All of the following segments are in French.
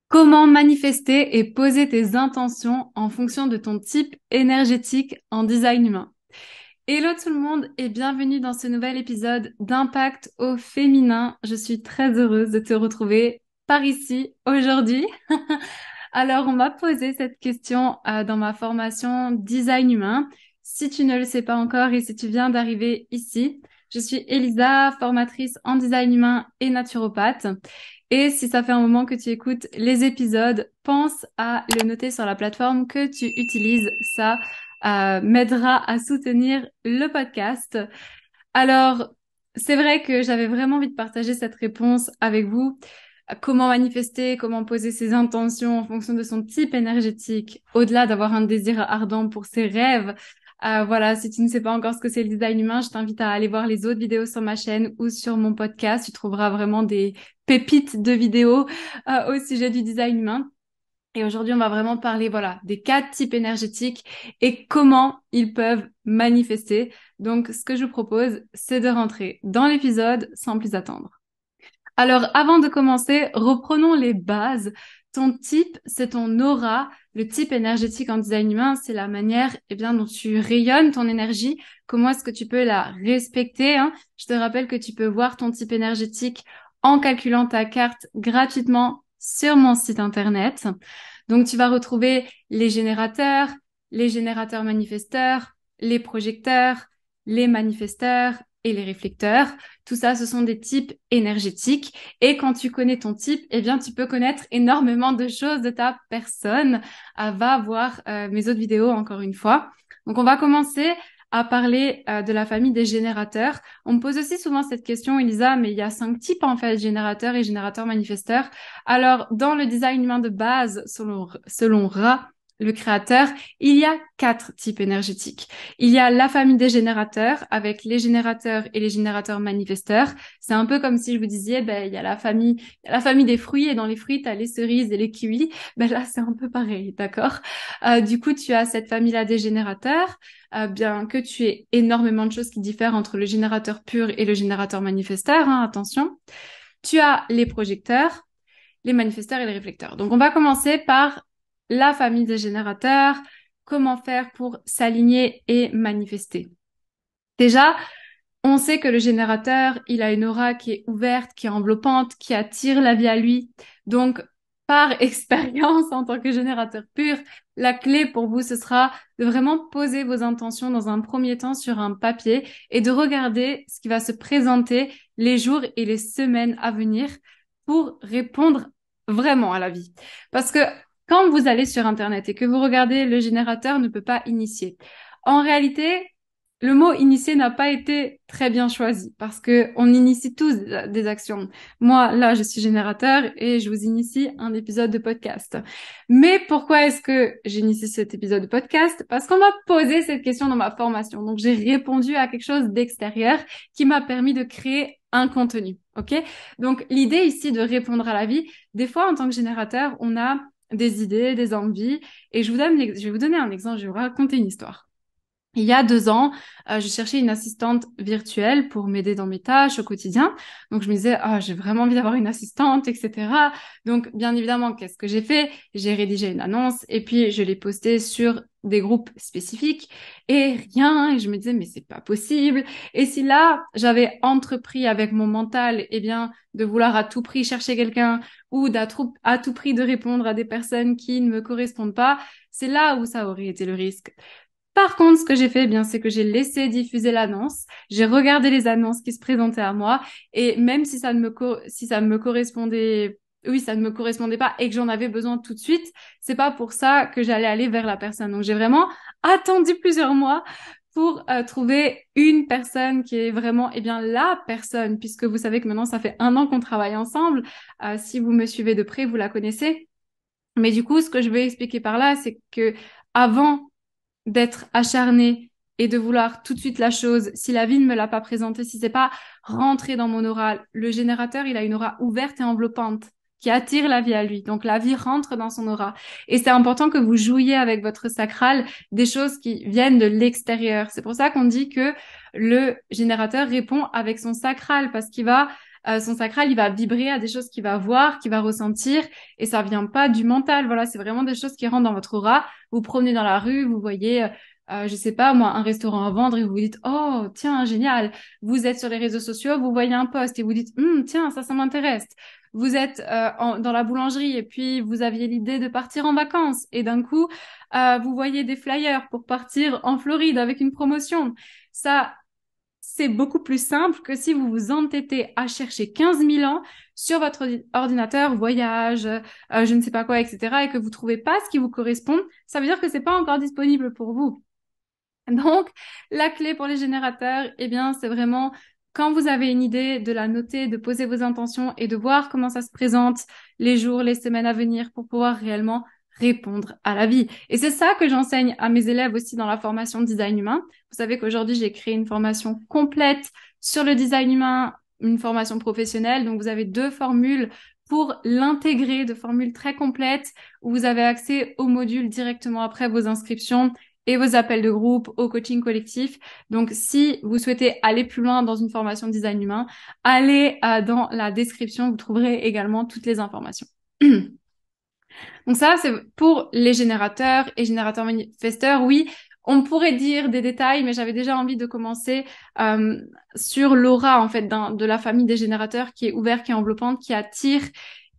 Comment manifester et poser tes intentions en fonction de ton type énergétique en design humain? Hello tout le monde et bienvenue dans ce nouvel épisode d'Impact au féminin. Je suis très heureuse de te retrouver par ici aujourd'hui. Alors, on m'a posé cette question dans ma formation design humain. Si tu ne le sais pas encore et si tu viens d'arriver ici, je suis Elisa, formatrice en design humain et naturopathe. Et si ça fait un moment que tu écoutes les épisodes, pense à le noter sur la plateforme que tu utilises. Ça m'aidera à soutenir le podcast. Alors, c'est vrai que j'avais vraiment envie de partager cette réponse avec vous. Comment manifester, comment poser ses intentions en fonction de son type énergétique, au-delà d'avoir un désir ardent pour ses rêves. Voilà, si tu ne sais pas encore ce que c'est le design humain, je t'invite à aller voir les autres vidéos sur ma chaîne ou sur mon podcast. Tu trouveras vraiment des pépites de vidéos au sujet du design humain. Et aujourd'hui, on va vraiment parler, voilà, des 4 types énergétiques et comment ils peuvent manifester. Donc, ce que je vous propose, c'est de rentrer dans l'épisode sans plus attendre. Alors, avant de commencer, reprenons les bases. Ton type, c'est ton aura. Le type énergétique en design humain, c'est la manière, dont tu rayonnes ton énergie. Comment est-ce que tu peux la respecter, hein? Je te rappelle que tu peux voir ton type énergétique en calculant ta carte gratuitement sur mon site internet. Donc, tu vas retrouver les générateurs manifesteurs, les projecteurs, les manifesteurs et les réflecteurs. Tout ça, ce sont des types énergétiques. Et quand tu connais ton type, tu peux connaître énormément de choses de ta personne. Va voir mes autres vidéos encore une fois. Donc, on va commencer à parler de la famille des générateurs. On me pose aussi souvent cette question, Elisa, mais il y a 5 types en fait, générateurs et générateurs manifesteurs. Alors, dans le design humain de base, selon Ra, le créateur, il y a 4 types énergétiques. Il y a la famille des générateurs avec les générateurs et les générateurs manifesteurs. C'est un peu comme si je vous disais, il y a la famille des fruits et dans les fruits, tu as les cerises et les kiwis. Là, c'est un peu pareil, d'accord? Du coup, tu as cette famille-là des générateurs, bien que tu aies énormément de choses qui diffèrent entre le générateur pur et le générateur manifesteur, hein, attention. Tu as les projecteurs, les manifesteurs et les réflecteurs. Donc, on va commencer par la famille des générateurs, comment faire pour s'aligner et manifester. Déjà, on sait que le générateur, il a une aura qui est ouverte, qui est enveloppante, qui attire la vie à lui. Donc, par expérience en tant que générateur pur, la clé pour vous, ce sera de vraiment poser vos intentions dans un premier temps sur un papier et de regarder ce qui va se présenter les jours et les semaines à venir pour répondre vraiment à la vie. Parce que quand vous allez sur Internet et que vous regardez le générateur ne peut pas initier, en réalité, le mot initier n'a pas été très bien choisi parce que on initie tous des actions. Moi, là, je suis générateur et je vous initie un épisode de podcast. Mais pourquoi est-ce que j'initie cet épisode de podcast? Parce qu'on m'a posé cette question dans ma formation. Donc, j'ai répondu à quelque chose d'extérieur qui m'a permis de créer un contenu. OK? Donc, l'idée ici de répondre à la vie, des fois, en tant que générateur, on a des idées, des envies. Et je vais vous donner un exemple, je vais vous raconter une histoire. Il y a 2 ans, je cherchais une assistante virtuelle pour m'aider dans mes tâches au quotidien. Donc, je me disais, j'ai vraiment envie d'avoir une assistante, etc. Donc, bien évidemment, qu'est-ce que j'ai fait? J'ai rédigé une annonce et puis je l'ai postée sur des groupes spécifiques et rien. Et je me disais, mais c'est pas possible. Et si là, j'avais entrepris avec mon mental, de vouloir à tout prix chercher quelqu'un ou à tout prix de répondre à des personnes qui ne me correspondent pas, c'est là où ça aurait été le risque. Par contre, ce que j'ai fait, c'est que j'ai laissé diffuser l'annonce. J'ai regardé les annonces qui se présentaient à moi et même si ça ne me correspondait, oui, ça ne me correspondait pas et que j'en avais besoin tout de suite, c'est pas pour ça que j'allais aller vers la personne. Donc, j'ai vraiment attendu plusieurs mois pour trouver une personne qui est vraiment, la personne, puisque vous savez que maintenant, ça fait 1 an qu'on travaille ensemble. Si vous me suivez de près, vous la connaissez. Mais du coup, ce que je veux expliquer par là, c'est que avant d'être acharnée et de vouloir tout de suite la chose, si la vie ne me l'a pas présentée, si c'est pas rentré dans mon aura, le générateur, il a une aura ouverte et enveloppante. qui attire la vie à lui. Donc la vie rentre dans son aura. Et c'est important que vous jouiez avec votre sacral des choses qui viennent de l'extérieur. C'est pour ça qu'on dit que le générateur répond avec son sacral parce qu'il va son sacral, il va vibrer à des choses qu'il va voir, qu'il va ressentir, et ça vient pas du mental. Voilà, c'est vraiment des choses qui rentrent dans votre aura. Vous promenez dans la rue, vous voyez, je sais pas moi, un restaurant à vendre et vous vous dites, oh tiens, génial. Vous êtes sur les réseaux sociaux, vous voyez un post et vous dites, tiens, ça m'intéresse. Vous êtes dans la boulangerie et puis vous aviez l'idée de partir en vacances et d'un coup, vous voyez des flyers pour partir en Floride avec une promotion. Ça, c'est beaucoup plus simple que si vous vous entêtez à chercher 15 000 ans sur votre ordinateur, voyage, je ne sais pas quoi, etc., et que vous trouvez pas ce qui vous correspond. Ça veut dire que c'est pas encore disponible pour vous. Donc, la clé pour les générateurs, eh bien, c'est vraiment quand vous avez une idée, de la noter, de poser vos intentions et de voir comment ça se présente les jours, les semaines à venir pour pouvoir réellement répondre à la vie. Et c'est ça que j'enseigne à mes élèves aussi dans la formation design humain. Vous savez qu'aujourd'hui, j'ai créé une formation complète sur le design humain, une formation professionnelle. Donc, vous avez 2 formules pour l'intégrer, 2 formules très complètes où vous avez accès aux modules directement après vos inscriptions et vos appels de groupe au coaching collectif. Donc, si vous souhaitez aller plus loin dans une formation de design humain, allez dans la description, vous trouverez également toutes les informations. Donc ça, c'est pour les générateurs et générateurs manifesteurs. Oui, on pourrait dire des détails, mais j'avais déjà envie de commencer sur l'aura en fait de la famille des générateurs qui est ouverte, qui est enveloppante, qui attire.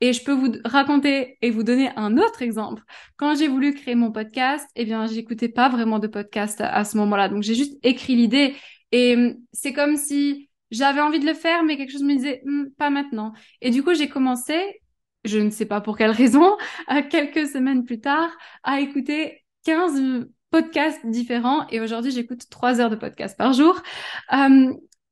Et je peux vous raconter et vous donner un autre exemple. Quand j'ai voulu créer mon podcast, eh bien, j'écoutais pas vraiment de podcast à ce moment-là. Donc, j'ai juste écrit l'idée et c'est comme si j'avais envie de le faire, mais quelque chose me disait, pas maintenant. Et du coup, j'ai commencé, je ne sais pas pour quelle raison, quelques semaines plus tard, à écouter 15 podcasts différents. Et aujourd'hui, j'écoute 3 heures de podcast par jour.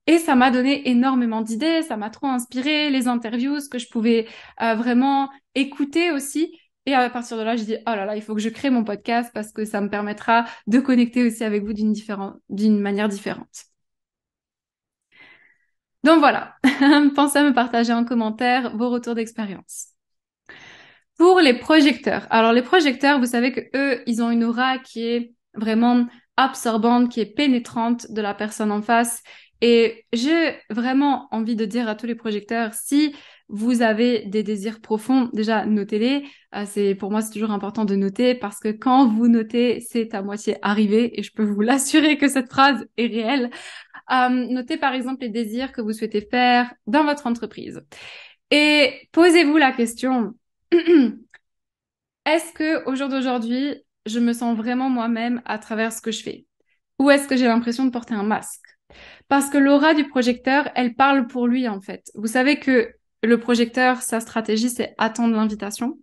Et ça m'a donné énormément d'idées, ça m'a trop inspiré, les interviews, ce que je pouvais vraiment écouter aussi. Et à partir de là, je dis, oh là là, il faut que je crée mon podcast parce que ça me permettra de connecter aussi avec vous d'une manière différente. Donc voilà, pensez à me partager en commentaire vos retours d'expérience. Pour les projecteurs. Alors les projecteurs, vous savez que eux, ils ont une aura qui est vraiment absorbante, qui est pénétrante de la personne en face. Et j'ai vraiment envie de dire à tous les projecteurs, si vous avez des désirs profonds, déjà notez-les. Pour moi, c'est toujours important de noter parce que quand vous notez, c'est à moitié arrivé et je peux vous l'assurer que cette phrase est réelle. Notez par exemple les désirs que vous souhaitez faire dans votre entreprise. Et posez-vous la question, est-ce que au jour d'aujourd'hui, je me sens vraiment moi-même à travers ce que je fais? Ou est-ce que j'ai l'impression de porter un masque? Parce que l'aura du projecteur, elle parle pour lui en fait. Vous savez que le projecteur, sa stratégie, c'est attendre l'invitation.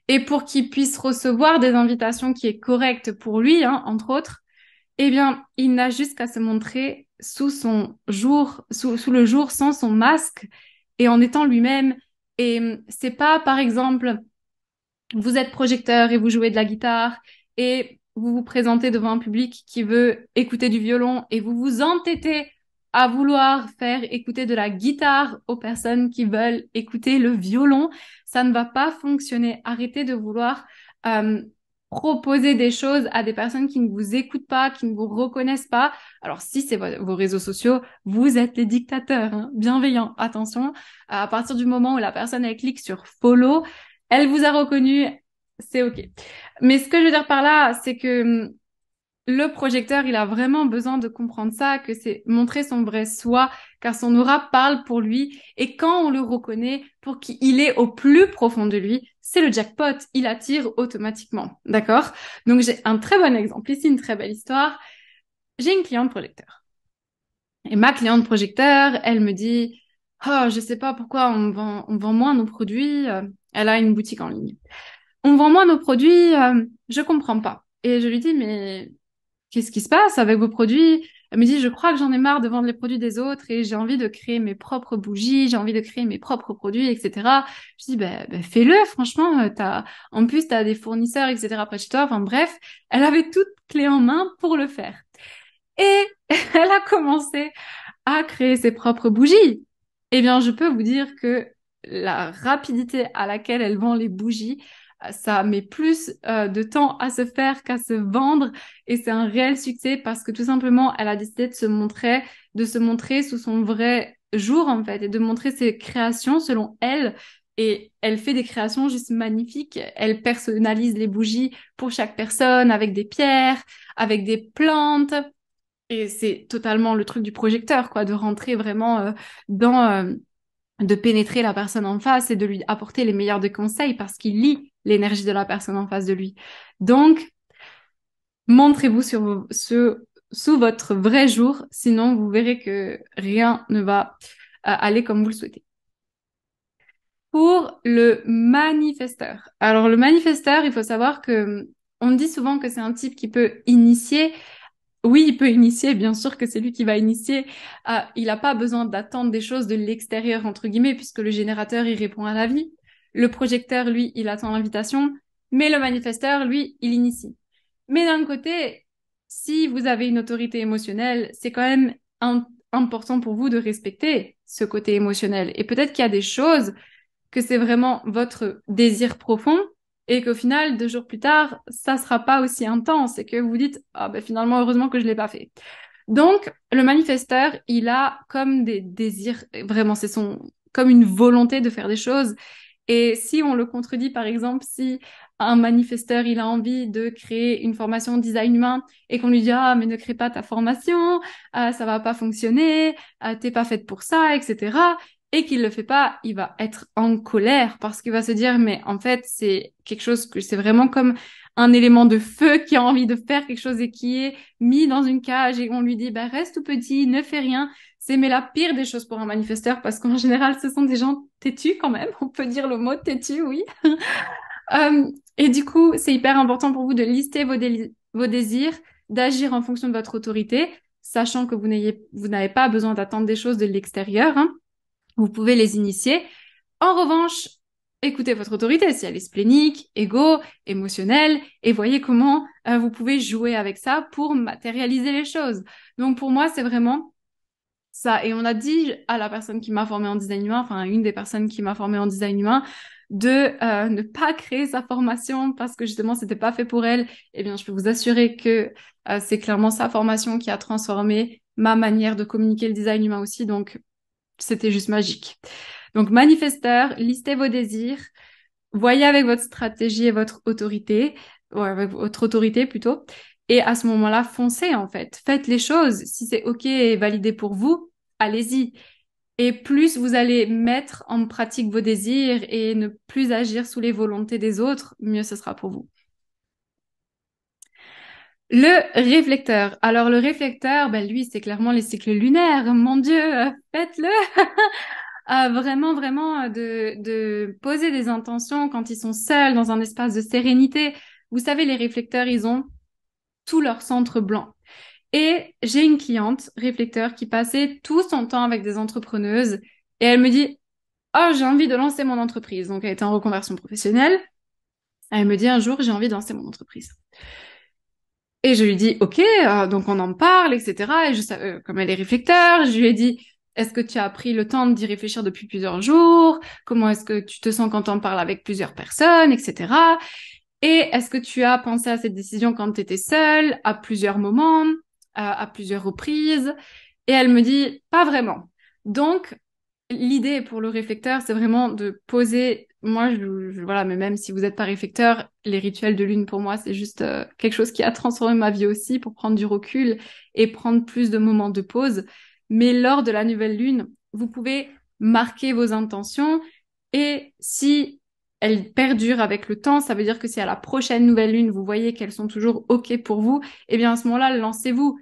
Et pour qu'il puisse recevoir des invitations qui est correctes pour lui, hein, entre autres, eh bien, il n'a juste qu'à se montrer sous le jour sans son masque et en étant lui-même. Et c'est pas, par exemple, vous êtes projecteur et vous jouez de la guitare et vous vous présentez devant un public qui veut écouter du violon et vous vous entêtez à vouloir faire écouter de la guitare aux personnes qui veulent écouter le violon, ça ne va pas fonctionner. Arrêtez de vouloir proposer des choses à des personnes qui ne vous écoutent pas, qui ne vous reconnaissent pas. Alors si c'est vos réseaux sociaux, vous êtes les dictateurs, hein, bienveillants. Attention, à partir du moment où la personne elle clique sur follow, elle vous a reconnu, c'est OK. Mais ce que je veux dire par là, c'est que le projecteur, il a vraiment besoin de comprendre ça, que c'est montrer son vrai soi, car son aura parle pour lui. Et quand on le reconnaît, pour qu'il est au plus profond de lui, c'est le jackpot. Il attire automatiquement. D'accord? Donc, j'ai un très bon exemple. Ici, une très belle histoire. J'ai une cliente projecteur. Et ma cliente projecteur, elle me dit, oh, je sais pas pourquoi on vend moins nos produits. Elle a une boutique en ligne. On vend moins nos produits, je comprends pas. Et je lui dis, mais qu'est-ce qui se passe avec vos produits? Elle me dit, je crois que j'en ai marre de vendre les produits des autres et j'ai envie de créer mes propres bougies, j'ai envie de créer mes propres produits, etc. Je dis, ben, fais-le, franchement, en plus, t'as des fournisseurs, etc. près de chez toi. Enfin, bref, elle avait toute clé en main pour le faire. Et elle a commencé à créer ses propres bougies. Eh bien, je peux vous dire que la rapidité à laquelle elle vend les bougies, ça met plus de temps à se faire qu'à se vendre et c'est un réel succès parce que tout simplement, elle a décidé de se montrer sous son vrai jour en fait et de montrer ses créations selon elle. Et elle fait des créations juste magnifiques. Elle personnalise les bougies pour chaque personne avec des pierres, avec des plantes. Et c'est totalement le truc du projecteur, quoi, de rentrer vraiment dans, de pénétrer la personne en face et de lui apporter les meilleurs des conseils parce qu'il lit l'énergie de la personne en face de lui. Donc, montrez-vous sous votre vrai jour, sinon vous verrez que rien ne va aller comme vous le souhaitez. Pour le manifesteur. Alors, le manifesteur, il faut savoir que on dit souvent que c'est un type qui peut initier. Oui, il peut initier, bien sûr que c'est lui qui va initier. Il n'a pas besoin d'attendre des choses de l'extérieur, entre guillemets, puisque le générateur, il répond à la vie. Le projecteur, lui, il attend l'invitation. Mais le manifesteur, lui, il initie. Mais d'un côté, si vous avez une autorité émotionnelle, c'est quand même important pour vous de respecter ce côté émotionnel. Et peut-être qu'il y a des choses que c'est vraiment votre désir profond et qu'au final, 2 jours plus tard, ça sera pas aussi intense et que vous dites, ah ben finalement, heureusement que je l'ai pas fait. Donc, le manifesteur, il a comme des désirs, vraiment, comme une volonté de faire des choses. Et si on le contredit, par exemple, si un manifesteur, il a envie de créer une formation design humain et qu'on lui dit, ah, mais ne crée pas ta formation, ça va pas fonctionner, t'es pas faite pour ça, etc. Et qu'il le fait pas, il va être en colère parce qu'il va se dire, mais en fait, c'est quelque chose que c'est vraiment comme un élément de feu qui a envie de faire quelque chose et qui est mis dans une cage et on lui dit, bah, reste tout petit, ne fais rien. C'est mais la pire des choses pour un manifesteur parce qu'en général, ce sont des gens têtus quand même. On peut dire le mot têtu, oui. Et du coup, c'est hyper important pour vous de lister vos désirs, d'agir en fonction de votre autorité, sachant que vous n'avez pas besoin d'attendre des choses de l'extérieur, hein. Vous pouvez les initier. En revanche, écoutez votre autorité, si elle est splénique, égo, émotionnelle, et voyez comment vous pouvez jouer avec ça pour matérialiser les choses. Donc pour moi, c'est vraiment ça. Et on a dit à la personne qui m'a formée en design humain, enfin une des personnes qui m'a formée en design humain, de ne pas créer sa formation parce que justement c'était pas fait pour elle. Eh bien, je peux vous assurer que c'est clairement sa formation qui a transformé ma manière de communiquer le design humain aussi. Donc c'était juste magique. Donc manifesteur, listez vos désirs, voyez avec votre stratégie et votre autorité, ou avec votre autorité plutôt. Et à ce moment-là, foncez en fait. Faites les choses. Si c'est OK et validé pour vous, allez-y. Et plus vous allez mettre en pratique vos désirs et ne plus agir sous les volontés des autres, mieux ce sera pour vous. Le réflecteur. Alors le réflecteur, ben lui, c'est clairement les cycles lunaires. Mon Dieu, faites-le. Vraiment, vraiment, de poser des intentions quand ils sont seuls dans un espace de sérénité. Vous savez, les réflecteurs, ils ont tout leur centre blanc. Et j'ai une cliente réflecteur qui passait tout son temps avec des entrepreneuses et elle me dit, oh, j'ai envie de lancer mon entreprise. Donc, elle était en reconversion professionnelle. Elle me dit un jour, j'ai envie de lancer mon entreprise. Et je lui dis, OK, donc on en parle, etc. Et je savais, comme elle est réflecteur, je lui ai dit, est-ce que tu as pris le temps d'y réfléchir depuis plusieurs jours? Comment est-ce que tu te sens quand on parle avec plusieurs personnes, etc. Et est-ce que tu as pensé à cette décision quand tu étais seule, à plusieurs moments, à plusieurs reprises? Et elle me dit, pas vraiment. Donc, l'idée pour le réflecteur, c'est vraiment de poser. Moi, voilà, mais même si vous n'êtes pas réflecteur, les rituels de lune pour moi, c'est juste quelque chose qui a transformé ma vie aussi pour prendre du recul et prendre plus de moments de pause. Mais lors de la nouvelle lune, vous pouvez marquer vos intentions et si elles perdurent avec le temps, ça veut dire que si à la prochaine nouvelle lune, vous voyez qu'elles sont toujours OK pour vous, eh bien à ce moment-là, lancez-vous.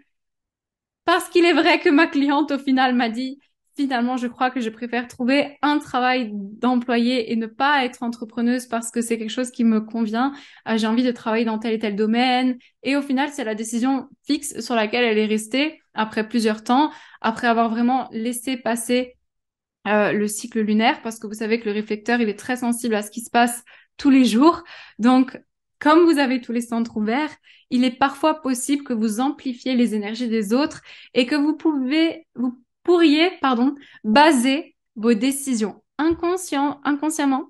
Parce qu'il est vrai que ma cliente, au final, m'a dit, finalement, je crois que je préfère trouver un travail d'employé et ne pas être entrepreneuse parce que c'est quelque chose qui me convient. J'ai envie de travailler dans tel et tel domaine. Et au final, c'est la décision fixe sur laquelle elle est restée après plusieurs temps, après avoir vraiment laissé passer le cycle lunaire, parce que vous savez que le réflecteur, il est très sensible à ce qui se passe tous les jours. Donc, comme vous avez tous les centres ouverts, il est parfois possible que vous amplifiez les énergies des autres et que vous pourriez, baser vos décisions inconsciemment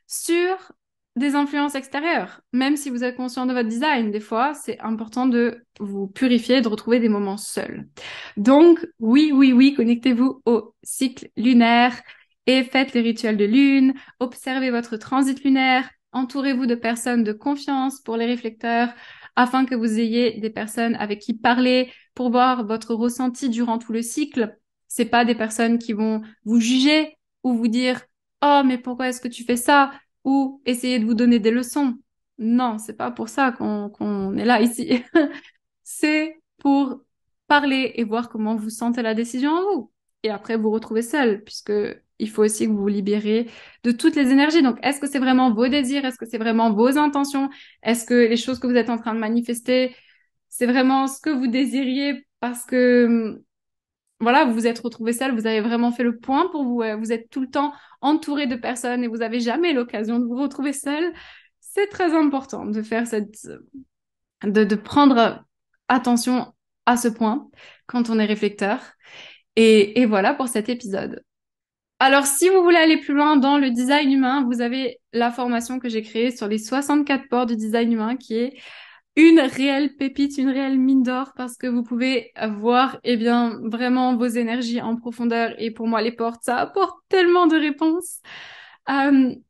sur des influences extérieures. Même si vous êtes conscient de votre design, des fois, c'est important de vous purifier, de retrouver des moments seuls. Donc, oui, oui, oui, connectez-vous au cycle lunaire et faites les rituels de lune, observez votre transit lunaire, entourez-vous de personnes de confiance pour les réflecteurs, afin que vous ayez des personnes avec qui parler pour voir votre ressenti durant tout le cycle. C'est pas des personnes qui vont vous juger ou vous dire «Oh, mais pourquoi est-ce que tu fais ça?» ou essayer de vous donner des leçons. Non, c'est pas pour ça qu'on est là ici. C'est pour parler et voir comment vous sentez la décision en vous. Et après, vous retrouvez seul, puisque il faut aussi que vous vous libérez de toutes les énergies. Donc, est-ce que c'est vraiment vos désirs? Est-ce que c'est vraiment vos intentions? Est-ce que les choses que vous êtes en train de manifester, c'est vraiment ce que vous désiriez parce que voilà, vous vous êtes retrouvé seul, vous avez vraiment fait le point pour vous, vous êtes tout le temps entouré de personnes et vous avez jamais l'occasion de vous retrouver seul. C'est très important de faire de prendre attention à ce point quand on est réflecteur. Et voilà pour cet épisode. Alors, si vous voulez aller plus loin dans le design humain, vous avez la formation que j'ai créée sur les 64 ports du design humain qui est une réelle pépite, une réelle mine d'or parce que vous pouvez voir, eh bien, vraiment vos énergies en profondeur. Et pour moi, les portes, ça apporte tellement de réponses.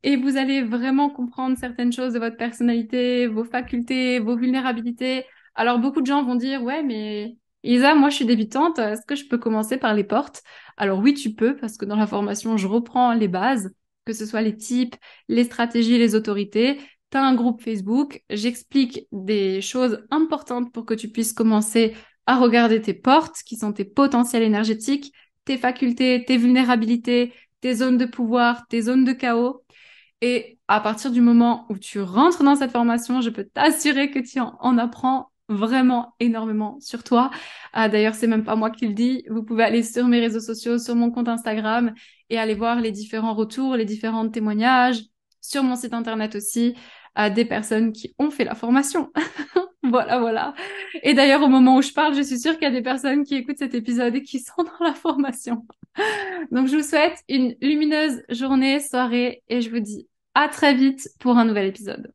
Et vous allez vraiment comprendre certaines choses de votre personnalité, vos facultés, vos vulnérabilités. Alors, beaucoup de gens vont dire, ouais, mais Isa, moi, je suis débutante. Est-ce que je peux commencer par les portes? Alors oui, tu peux, parce que dans la formation, je reprends les bases, que ce soit les types, les stratégies, les autorités. Tu as un groupe Facebook, j'explique des choses importantes pour que tu puisses commencer à regarder tes portes, qui sont tes potentiels énergétiques, tes facultés, tes vulnérabilités, tes zones de pouvoir, tes zones de chaos. Et à partir du moment où tu rentres dans cette formation, je peux t'assurer que tu en apprends vraiment énormément sur toi. D'ailleurs, c'est même pas moi qui le dis. Vous pouvez aller sur mes réseaux sociaux, sur mon compte Instagram et aller voir les différents retours, les différents témoignages, sur mon site internet aussi, à des personnes qui ont fait la formation. Voilà, voilà. Et d'ailleurs, au moment où je parle, je suis sûre qu'il y a des personnes qui écoutent cet épisode et qui sont dans la formation. Donc, je vous souhaite une lumineuse journée, soirée et je vous dis à très vite pour un nouvel épisode.